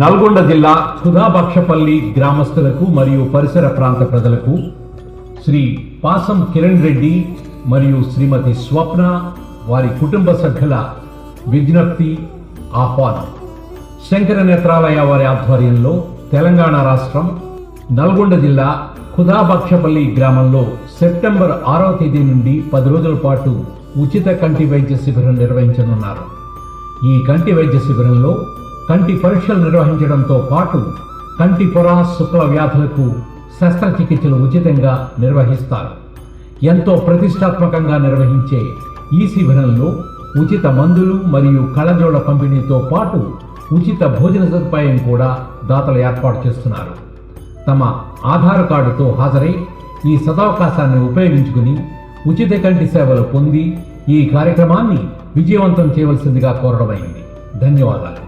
నల్గొండ జిల్లా ఖుదాబక్షపల్లి గ్రామస్తులకు మరియు పరిసర ప్రాంత ప్రజలకు శ్రీ పాసం కిరణ్ రెడ్డి మరియు శ్రీమతి స్వప్న వారి కుటుంబ సభ్యుల విజ్ఞప్తి ఆహ్వానం. శంకర నేత్రాలయ వారి ఆధ్వర్యంలో తెలంగాణ రాష్ట్రం నల్గొండ జిల్లా ఖుదాబక్షపల్లి గ్రామంలో సెప్టెంబర్ 6వ తేదీ నుండి 10 రోజుల పాటు ఉచిత కంటి వైద్య శిబిరం నిర్వహించనున్నారు. ఈ కంటి వైద్య శిబిరంలో కంటి పరీక్షలు నిర్వహించడంతో పాటు కంటి పొర శుక్ల వ్యాధులకు శస్త్రచికిత్సలు ఉచితంగా నిర్వహిస్తారు. ఎంతో ప్రతిష్టాత్మకంగా నిర్వహించే ఈ శిబిరంలో ఉచిత మందులు మరియు కళ్ళజోళ్ల పంపిణీతో పాటు ఉచిత భోజన సదుపాయం కూడా దాతలు ఏర్పాటు చేస్తున్నారు. తమ ఆధార్ కార్డుతో హాజరై ఈ సదవకాశాన్ని ఉపయోగించుకుని ఉచిత కంటి సేవలు పొంది ఈ కార్యక్రమాన్ని విజయవంతం చేయవలసిందిగా కోరడమైంది. ధన్యవాదాలు.